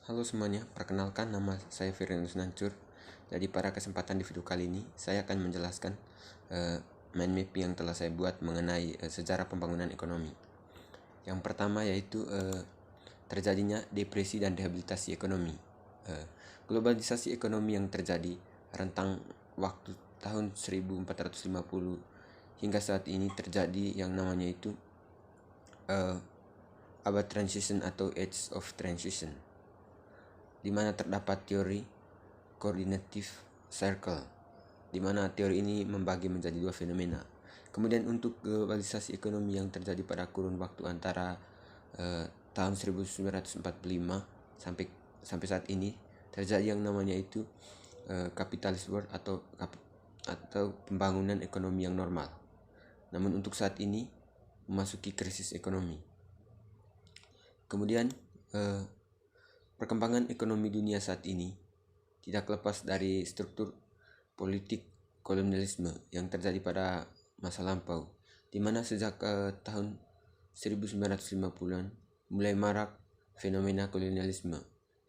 Halo semuanya, perkenalkan nama saya Firdaus Nancur. Jadi pada kesempatan di video kali ini saya akan menjelaskan mind mapping yang telah saya buat mengenai sejarah pembangunan ekonomi. Yang pertama yaitu terjadinya depresi dan rehabilitasi ekonomi. Globalisasi ekonomi yang terjadi rentang waktu tahun 1450 hingga saat ini terjadi yang namanya itu abad transition atau age of transition, di mana terdapat teori coordinative circle, di mana teori ini membagi menjadi dua fenomena. Kemudian untuk globalisasi ekonomi yang terjadi pada kurun waktu antara tahun 1945 sampai saat ini terjadi yang namanya itu capitalist world atau pembangunan ekonomi yang normal. Namun untuk saat ini memasuki krisis ekonomi. Kemudian perkembangan ekonomi dunia saat ini tidak lepas dari struktur politik kolonialisme yang terjadi pada masa lampau, di mana sejak tahun 1950-an mulai marak fenomena kolonialisme,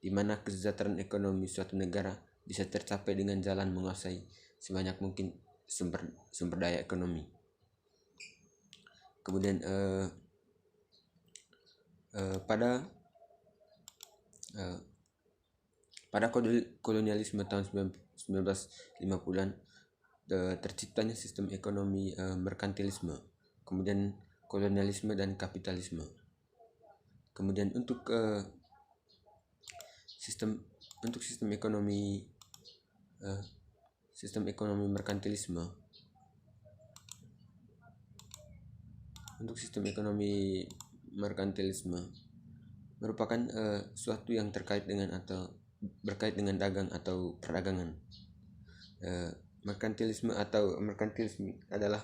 di mana kesejahteraan ekonomi suatu negara bisa tercapai dengan jalan menguasai sebanyak mungkin sumber daya ekonomi. Kemudian pada kolonialisme tahun 1950-an terciptanya sistem ekonomi merkantilisme, kemudian kolonialisme dan kapitalisme. Kemudian untuk sistem ekonomi merkantilisme, merupakan suatu yang berkait dengan dagang atau perdagangan. Merkantilisme adalah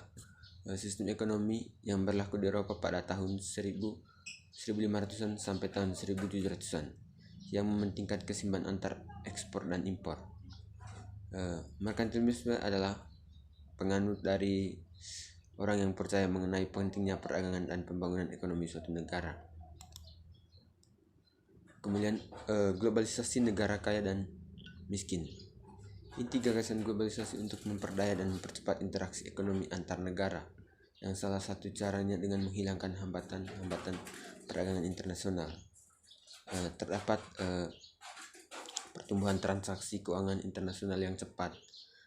sistem ekonomi yang berlaku di Eropa pada tahun 1500-an sampai tahun 1700-an yang mementingkan keseimbangan antar ekspor dan impor. Merkantilisme adalah penganut dari orang yang percaya mengenai pentingnya perdagangan dan pembangunan ekonomi suatu negara. Kemudian globalisasi negara kaya dan miskin. Inti gagasan globalisasi untuk memperdaya dan mempercepat interaksi ekonomi antar negara, yang salah satu caranya dengan menghilangkan hambatan perdagangan internasional. Terdapat pertumbuhan transaksi keuangan internasional yang cepat,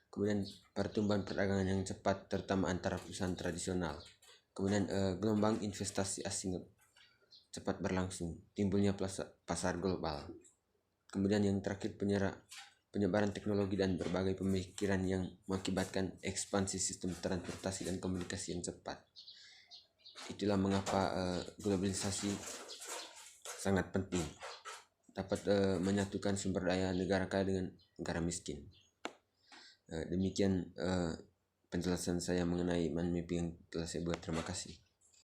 kemudian pertumbuhan perdagangan yang cepat terutama antara perusahaan tradisional, kemudian gelombang investasi asing cepat berlangsung, timbulnya pasar global. Kemudian yang terakhir penyebaran teknologi dan berbagai pemikiran yang mengakibatkan ekspansi sistem transportasi dan komunikasi yang cepat. Itulah mengapa globalisasi sangat penting, dapat menyatukan sumber daya negara kaya dengan negara miskin. Demikian penjelasan saya mengenai mind mapping yang telah saya buat. Terima kasih.